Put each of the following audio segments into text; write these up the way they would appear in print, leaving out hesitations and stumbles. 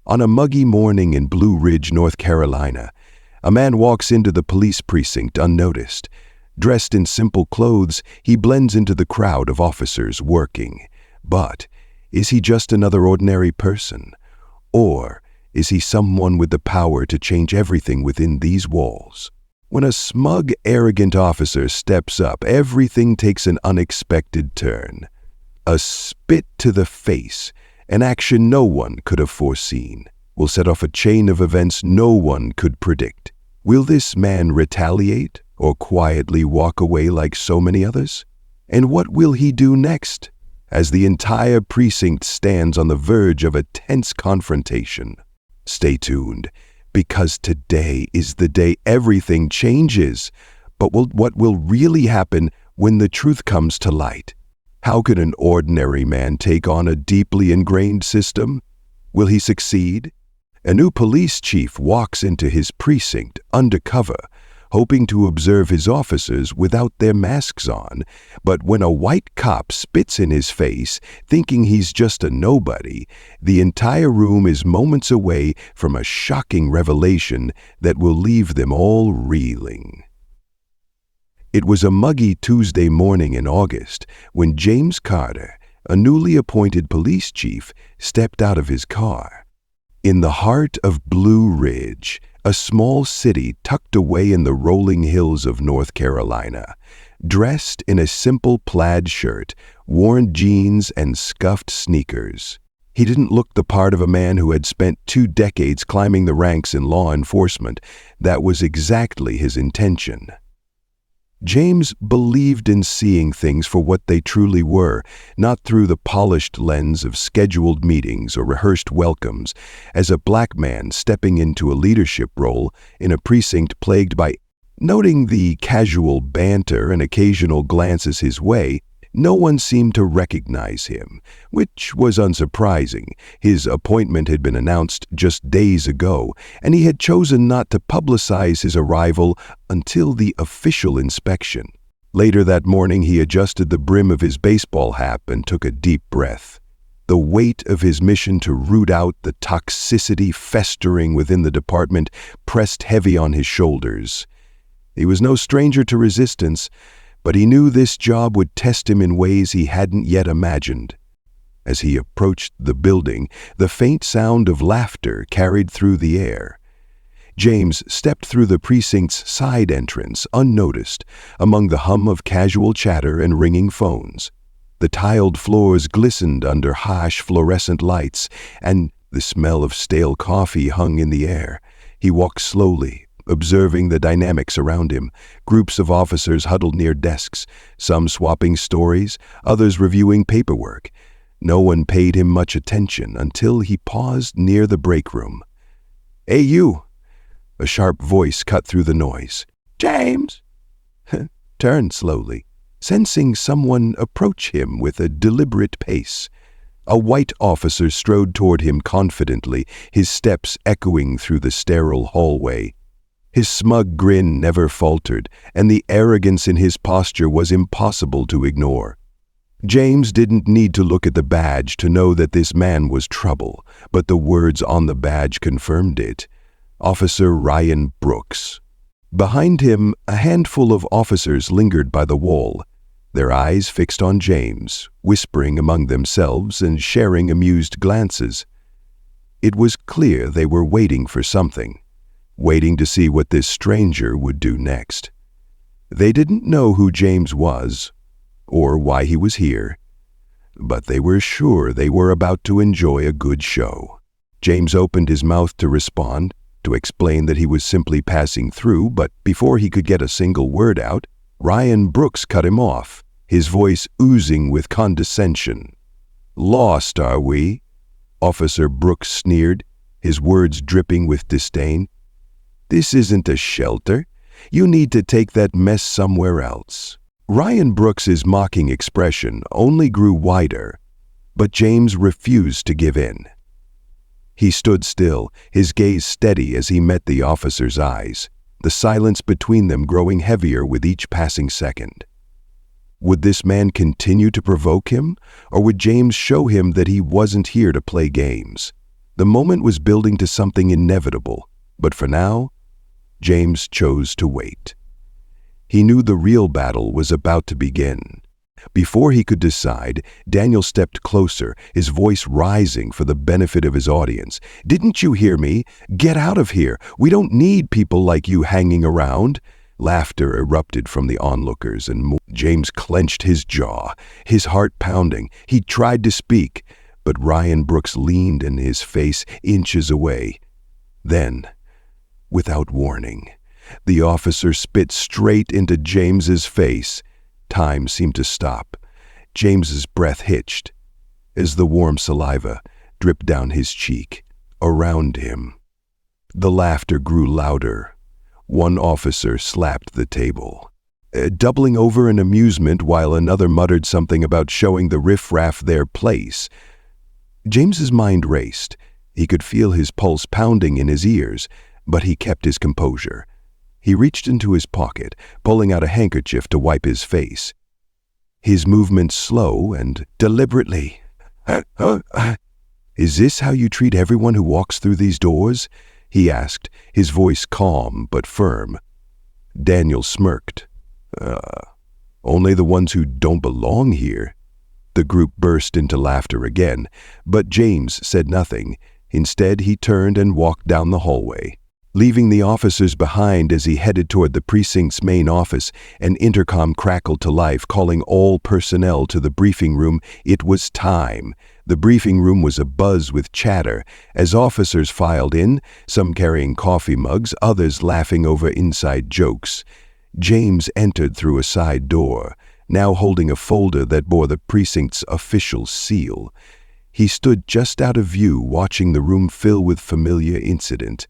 On a muggy morning in Blue Ridge, North Carolina, a man walks into the police precinct unnoticed. Dressed in simple clothes, he blends into the crowd of officers working. But is he just another ordinary person? Or is he someone with the power to change everything within these walls? When a smug, arrogant officer steps up, everything takes an unexpected turn. A spit to the face, an action no one could have foreseen, will set off a chain of events no one could predict. Will this man retaliate or quietly walk away like so many others? And what will he do next, as the entire precinct stands on the verge of a tense confrontation? Stay tuned, because today is the day everything changes. But what will really happen when the truth comes to light? How can an ordinary man take on a deeply ingrained system? Will he succeed? A new police chief walks into his precinct undercover, hoping to observe his officers without their masks on. But when a white cop spits in his face, thinking he's just a nobody, the entire room is moments away from a shocking revelation that will leave them all reeling. It was a muggy Tuesday morning in August when James Carter, a newly appointed police chief, stepped out of his car. In the heart of Blue Ridge, a small city tucked away in the rolling hills of North Carolina, dressed in a simple plaid shirt, worn jeans, and scuffed sneakers, he didn't look the part of a man who had spent 2 decades climbing the ranks in law enforcement. That was exactly his intention. James believed in seeing things for what they truly were, not through the polished lens of scheduled meetings or rehearsed welcomes. As a black man stepping into a leadership role in a precinct plagued by noting the casual banter and occasional glances his way, no one seemed to recognize him, which was unsurprising. His appointment had been announced just days ago, and he had chosen not to publicize his arrival until the official inspection. Later that morning, he adjusted the brim of his baseball hat and took a deep breath. The weight of his mission to root out the toxicity festering within the department pressed heavy on his shoulders. He was no stranger to resistance, but he knew this job would test him in ways he hadn't yet imagined. As he approached the building, the faint sound of laughter carried through the air. James stepped through the precinct's side entrance unnoticed, among the hum of casual chatter and ringing phones. The tiled floors glistened under harsh fluorescent lights, and the smell of stale coffee hung in the air. He walked slowly, observing the dynamics around him. Groups of officers huddled near desks, some swapping stories, others reviewing paperwork. No one paid him much attention until he paused near the break room. "Hey, you!" A sharp voice cut through the noise. "James!" Turned slowly, sensing someone approach him with a deliberate pace. A white officer strode toward him confidently, his steps echoing through the sterile hallway. His smug grin never faltered, and the arrogance in his posture was impossible to ignore. James didn't need to look at the badge to know that this man was trouble, but the words on the badge confirmed it. Officer Ryan Brooks. Behind him, a handful of officers lingered by the wall, their eyes fixed on James, whispering among themselves and sharing amused glances. It was clear they were waiting for something. Waiting to see what this stranger would do next. They didn't know who James was, or why he was here, but they were sure they were about to enjoy a good show. James opened his mouth to respond, to explain that he was simply passing through, but before he could get a single word out, Ryan Brooks cut him off, his voice oozing with condescension. "Lost, are we?" Officer Brooks sneered, his words dripping with disdain. "This isn't a shelter. You need to take that mess somewhere else." Ryan Brooks's mocking expression only grew wider, but James refused to give in. He stood still, his gaze steady as he met the officer's eyes, the silence between them growing heavier with each passing second. Would this man continue to provoke him, or would James show him that he wasn't here to play games? The moment was building to something inevitable, but for now, James chose to wait. He knew the real battle was about to begin. Before he could decide, Daniel stepped closer, his voice rising for the benefit of his audience. "Didn't you hear me? Get out of here. We don't need people like you hanging around." Laughter erupted from the onlookers, and James clenched his jaw, his heart pounding. He tried to speak, but Ryan Brooks leaned in his face inches away. Then, without warning, the officer spit straight into James's face. Time seemed to stop. James's breath hitched as the warm saliva dripped down his cheek, around him. The laughter grew louder. One officer slapped the table, doubling over in amusement while another muttered something about showing the riffraff their place. James's mind raced. He could feel his pulse pounding in his ears, but he kept his composure. He reached into his pocket, pulling out a handkerchief to wipe his face. His movements slow and deliberately. "Is this how you treat everyone who walks through these doors?" he asked, his voice calm but firm. Daniel smirked. Only the ones who don't belong here." The group burst into laughter again, but James said nothing. Instead, he turned and walked down the hallway, leaving the officers behind as he headed toward the precinct's main office. An intercom crackled to life, calling all personnel to the briefing room. It was time. The briefing room was abuzz with chatter as officers filed in, some carrying coffee mugs, others laughing over inside jokes. James entered through a side door, now holding a folder that bore the precinct's official seal. He stood just out of view, watching the room fill with familiar incident.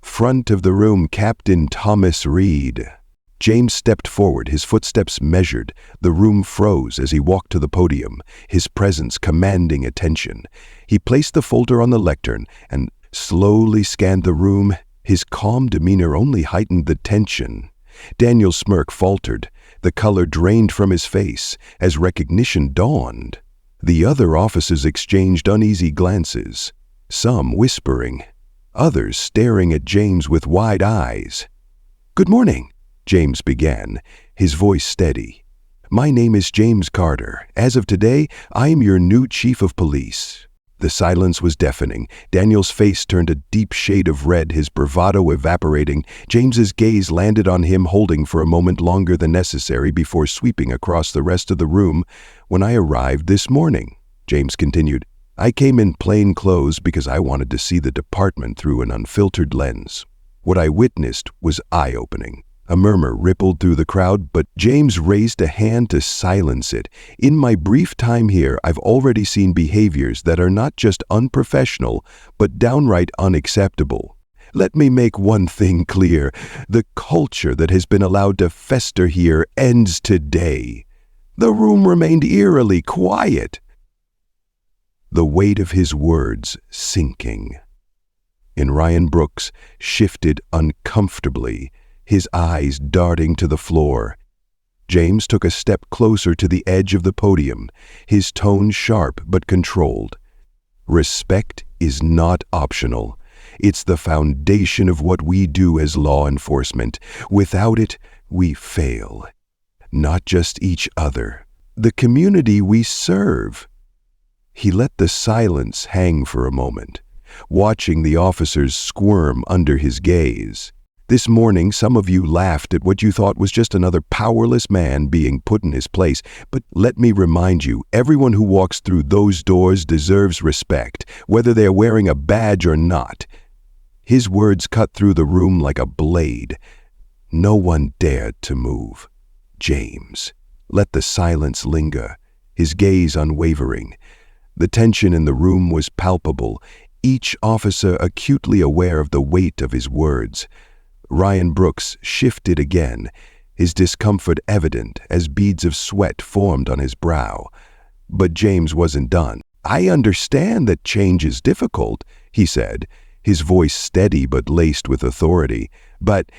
Front of the room, Captain Thomas Reed. James stepped forward, his footsteps measured. The room froze as he walked to the podium, his presence commanding attention. He placed the folder on the lectern and slowly scanned the room. His calm demeanor only heightened the tension. Daniel's smirk faltered. The color drained from his face as recognition dawned. The other officers exchanged uneasy glances, some whispering, others staring at James with wide eyes. "Good morning," James began, his voice steady. "My name is James Carter. As of today, I am your new chief of police." The silence was deafening. Daniel's face turned a deep shade of red, his bravado evaporating. James's gaze landed on him, holding for a moment longer than necessary before sweeping across the rest of the room. "When I arrived this morning," James continued, "I came in plain clothes because I wanted to see the department through an unfiltered lens. What I witnessed was eye-opening." A murmur rippled through the crowd, but James raised a hand to silence it. "In my brief time here, I've already seen behaviors that are not just unprofessional, but downright unacceptable. Let me make one thing clear. The culture that has been allowed to fester here ends today." The room remained eerily quiet, the weight of his words sinking. And Ryan Brooks shifted uncomfortably, his eyes darting to the floor. James took a step closer to the edge of the podium, his tone sharp but controlled. "Respect is not optional. It's the foundation of what we do as law enforcement. Without it, we fail. Not just each other, the community we serve." He let the silence hang for a moment, watching the officers squirm under his gaze. "This morning, some of you laughed at what you thought was just another powerless man being put in his place. But let me remind you, everyone who walks through those doors deserves respect, whether they're wearing a badge or not." His words cut through the room like a blade. No one dared to move. James let the silence linger, his gaze unwavering. The tension in the room was palpable, each officer acutely aware of the weight of his words. Ryan Brooks shifted again, his discomfort evident as beads of sweat formed on his brow. But James wasn't done. "I understand that change is difficult," he said, his voice steady but laced with authority. "But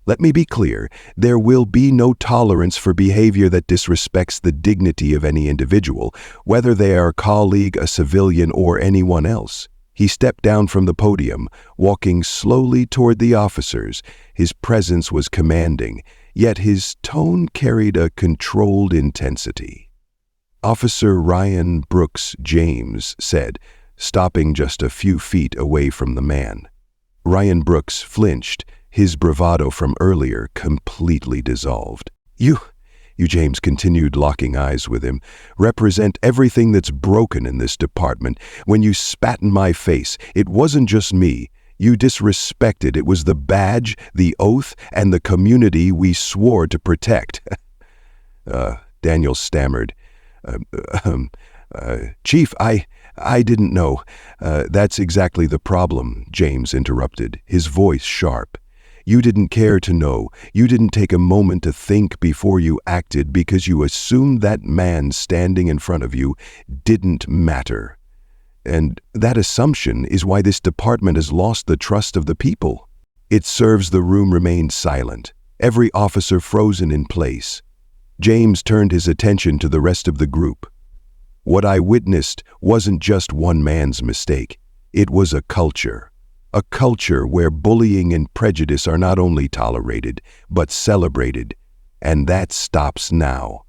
let me be clear, there will be no tolerance for behavior that disrespects the dignity of any individual, whether they are a colleague, a civilian, or anyone else." He stepped down from the podium, walking slowly toward the officers. His presence was commanding, yet his tone carried a controlled intensity. "Officer Ryan Brooks James," said, stopping just a few feet away from the man. Ryan Brooks flinched, his bravado from earlier completely dissolved. You, James continued, locking eyes with him, "represent everything that's broken in this department. When you spat in my face, it wasn't just me. You disrespected. It was the badge, the oath, and the community we swore to protect." Daniel stammered. "Chief, I didn't know." "That's exactly the problem," James interrupted, his voice sharp. "You didn't care to know. You didn't take a moment to think before you acted because you assumed that man standing in front of you didn't matter. And that assumption is why this department has lost the trust of the people." It serves the room remained silent, every officer frozen in place. James turned his attention to the rest of the group. What I witnessed wasn't just one man's mistake. It was a culture. A culture where bullying and prejudice are not only tolerated, but celebrated. And that stops now.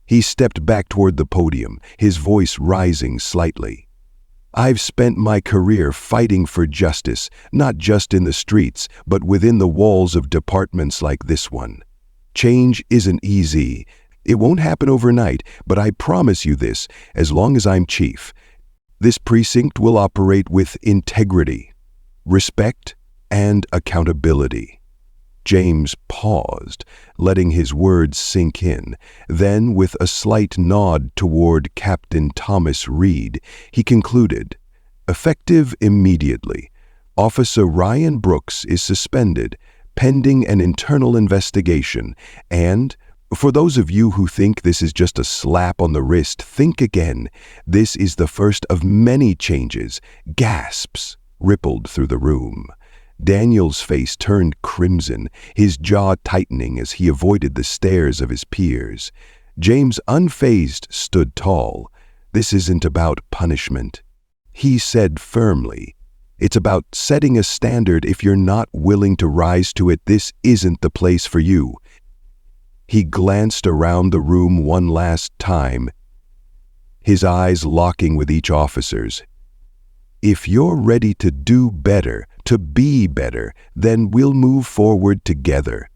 He stepped back toward the podium, his voice rising slightly. "I've spent my career fighting for justice, not just in the streets, but within the walls of departments like this one. Change isn't easy. It won't happen overnight, but I promise you this, as long as I'm chief, this precinct will operate with integrity, respect, and accountability." James paused, letting his words sink in. Then, with a slight nod toward Captain Thomas Reed, he concluded, "Effective immediately. Officer Ryan Brooks is suspended, pending an internal investigation, and for those of you who think this is just a slap on the wrist, think again. This is the first of many changes." Gasps rippled through the room. Daniel's face turned crimson, his jaw tightening as he avoided the stares of his peers. James, unfazed, stood tall. "This isn't about punishment," he said firmly. "It's about setting a standard. If you're not willing to rise to it, this isn't the place for you." He glanced around the room one last time, his eyes locking with each officer's. "If you're ready to do better, to be better, then we'll move forward together.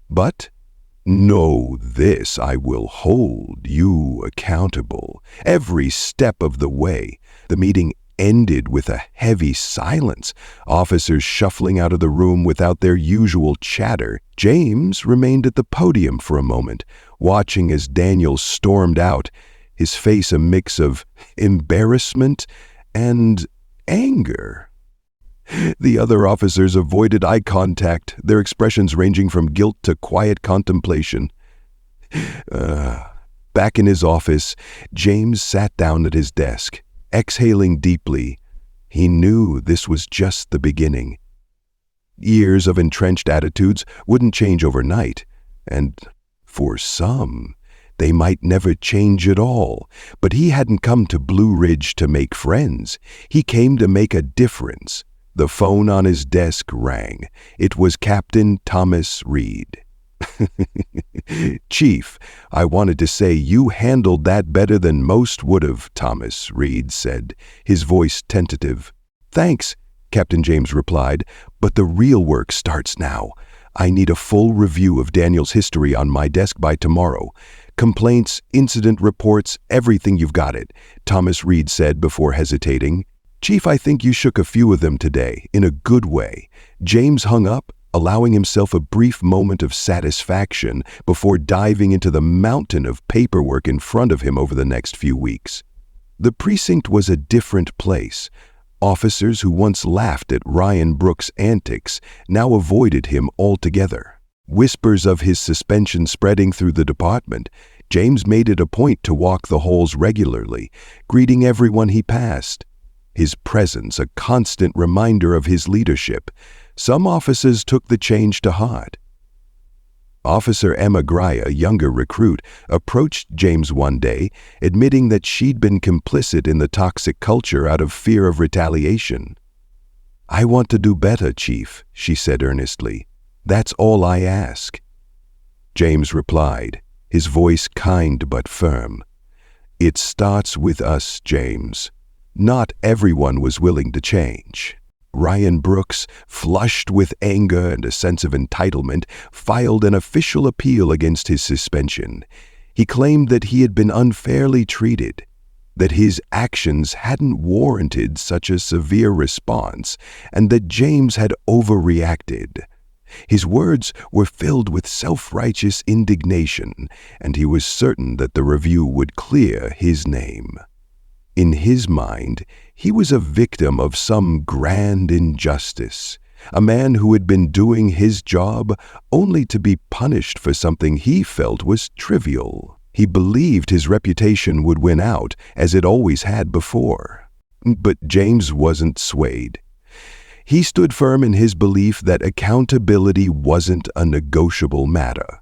But know this, I will hold you accountable every step of the way." The meeting ended with a heavy silence, officers shuffling out of the room without their usual chatter. James remained at the podium for a moment, watching as Daniel stormed out, his face a mix of embarrassment and anger. The other officers avoided eye contact, their expressions ranging from guilt to quiet contemplation. Back in his office, James sat down at his desk, exhaling deeply. He knew this was just the beginning. Years of entrenched attitudes wouldn't change overnight, and for some, they might never change at all. But he hadn't come to Blue Ridge to make friends. He came to make a difference. The phone on his desk rang. It was Captain Thomas Reed. "Chief, I wanted to say you handled that better than most would have," Thomas Reed said, his voice tentative. "Thanks," Captain James replied, "but the real work starts now. I need a full review of Daniel's history on my desk by tomorrow. Complaints, incident reports, everything, you've got it," Thomas Reed said before hesitating. "Chief, I think you shook a few of them today, in a good way." James hung up, allowing himself a brief moment of satisfaction before diving into the mountain of paperwork in front of him over the next few weeks. The precinct was a different place. Officers who once laughed at Ryan Brooks' antics now avoided him altogether. Whispers of his suspension spreading through the department. James made it a point to walk the halls regularly, greeting everyone he passed. His presence a constant reminder of his leadership. Some officers took the change to heart. Officer Emma Gray, a younger recruit, approached James one day, admitting that she'd been complicit in the toxic culture out of fear of retaliation. "I want to do better, Chief," she said earnestly. "That's all I ask." James replied, his voice kind but firm. "It starts with us, James." Not everyone was willing to change. Ryan Brooks, flushed with anger and a sense of entitlement, filed an official appeal against his suspension. He claimed that he had been unfairly treated, that his actions hadn't warranted such a severe response, and that James had overreacted. His words were filled with self-righteous indignation, and he was certain that the review would clear his name. In his mind, he was a victim of some grand injustice, a man who had been doing his job only to be punished for something he felt was trivial. He believed his reputation would win out, as it always had before. But James wasn't swayed. He stood firm in his belief that accountability wasn't a negotiable matter.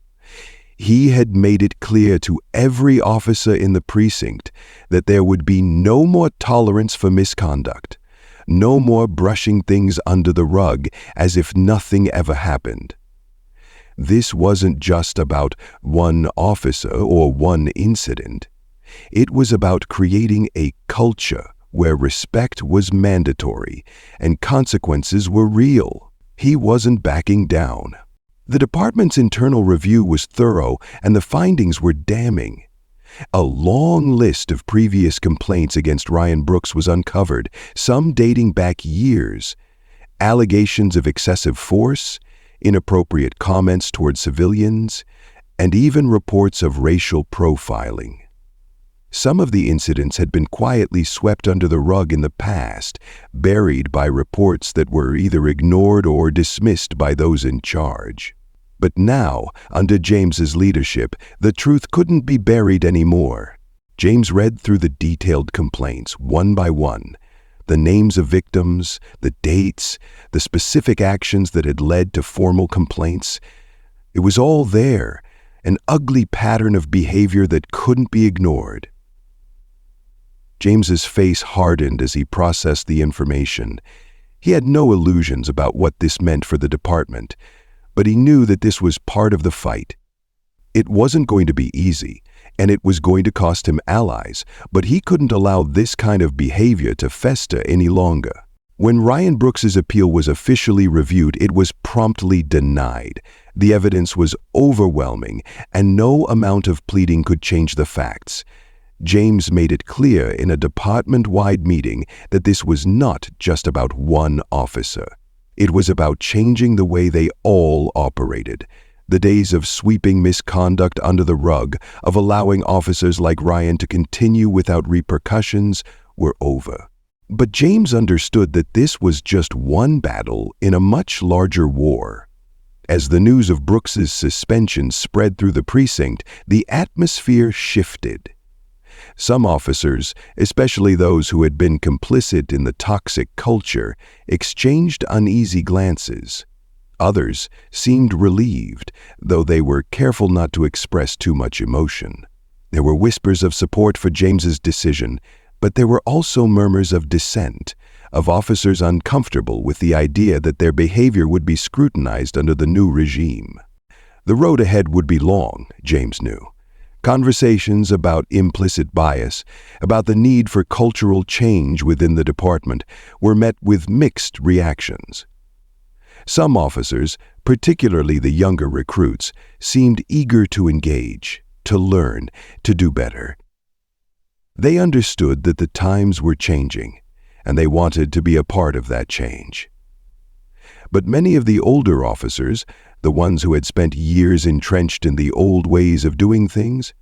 He had made it clear to every officer in the precinct that there would be no more tolerance for misconduct, no more brushing things under the rug as if nothing ever happened. This wasn't just about one officer or one incident. It was about creating a culture where respect was mandatory and consequences were real. He wasn't backing down. The department's internal review was thorough and the findings were damning. A long list of previous complaints against Ryan Brooks was uncovered, some dating back years. Allegations of excessive force, inappropriate comments toward civilians, and even reports of racial profiling. Some of the incidents had been quietly swept under the rug in the past, buried by reports that were either ignored or dismissed by those in charge. But now, under James's leadership, the truth couldn't be buried anymore. James read through the detailed complaints, one by one, the names of victims, the dates, the specific actions that had led to formal complaints. It was all there, an ugly pattern of behavior that couldn't be ignored. James's face hardened as he processed the information. He had no illusions about what this meant for the department, but he knew that this was part of the fight. It wasn't going to be easy, and it was going to cost him allies, but he couldn't allow this kind of behavior to fester any longer. When Ryan Brooks's appeal was officially reviewed, it was promptly denied. The evidence was overwhelming, and no amount of pleading could change the facts. James made it clear in a department-wide meeting that this was not just about one officer. It was about changing the way they all operated. The days of sweeping misconduct under the rug, of allowing officers like Ryan to continue without repercussions, were over. But James understood that this was just one battle in a much larger war. As the news of Brooks's suspension spread through the precinct, the atmosphere shifted. Some officers, especially those who had been complicit in the toxic culture, exchanged uneasy glances. Others seemed relieved, though they were careful not to express too much emotion. There were whispers of support for James's decision, but there were also murmurs of dissent, of officers uncomfortable with the idea that their behavior would be scrutinized under the new regime. The road ahead would be long, James knew. Conversations about implicit bias, about the need for cultural change within the department, were met with mixed reactions. Some officers, particularly the younger recruits, seemed eager to engage, to learn, to do better. They understood that the times were changing, and they wanted to be a part of that change. But many of the older officers, the ones who had spent years entrenched in the old ways of doing things,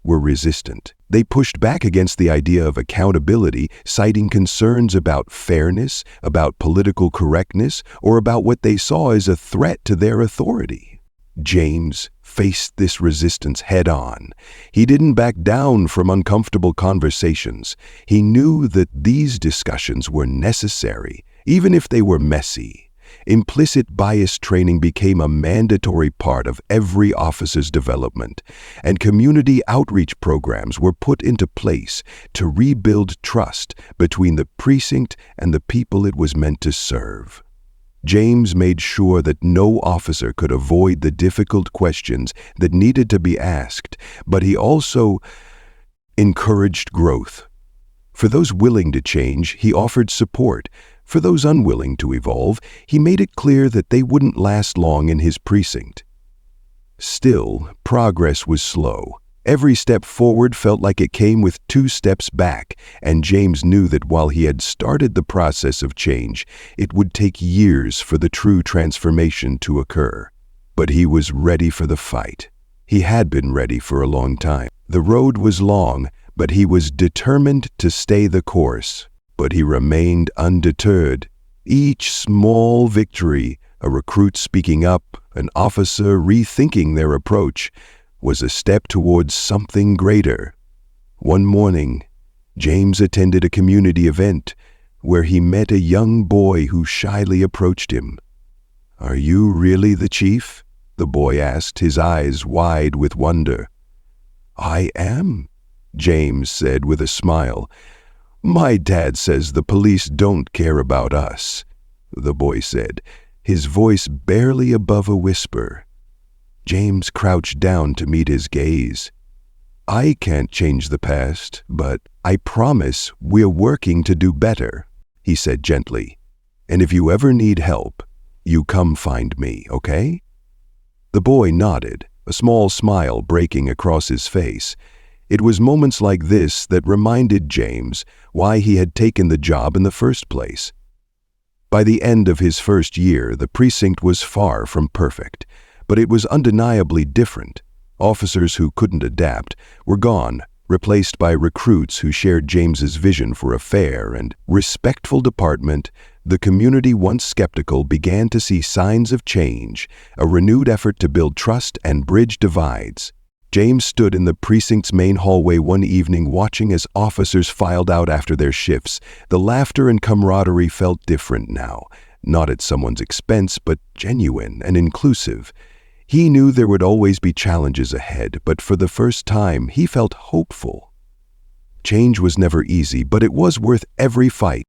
were resistant. They pushed back against the idea of accountability, citing concerns about fairness, about political correctness, or about what they saw as a threat to their authority. James faced this resistance head-on. He didn't back down from uncomfortable conversations. He knew that these discussions were necessary, even if they were messy. implicit bias training became a mandatory part of every officer's development, and community outreach programs were put into place to rebuild trust between the precinct and the people it was meant to serve. James made sure that no officer could avoid the difficult questions that needed to be asked, but he also encouraged growth. For those willing to change, he offered support. For those unwilling to evolve, he made it clear that they wouldn't last long in his precinct. Still, progress was slow. Every step forward felt like it came with 2 steps back, and James knew that while he had started the process of change, it would take years for the true transformation to occur. But he was ready for the fight. He had been ready for a long time. The road was long, but he was determined to stay the course. But he remained undeterred. Each small victory, a recruit speaking up, an officer rethinking their approach, was a step towards something greater. One morning, James attended a community event where he met a young boy who shyly approached him. "Are you really the chief?" the boy asked, his eyes wide with wonder. "I am," James said with a smile. "My dad says the police don't care about us," the boy said, his voice barely above a whisper. James crouched down to meet his gaze. "I can't change the past, but I promise we're working to do better," he said gently. "And if you ever need help, you come find me, okay?" The boy nodded, a small smile breaking across his face. It was moments like this that reminded James why he had taken the job in the first place. By the end of his first year, the precinct was far from perfect, but it was undeniably different. Officers who couldn't adapt were gone, replaced by recruits who shared James's vision for a fair and respectful department. The community, once skeptical, began to see signs of change, a renewed effort to build trust and bridge divides. James stood in the precinct's main hallway one evening watching as officers filed out after their shifts. The laughter and camaraderie felt different now, not at someone's expense, but genuine and inclusive. He knew there would always be challenges ahead, but for the first time, he felt hopeful. Change was never easy, but it was worth every fight.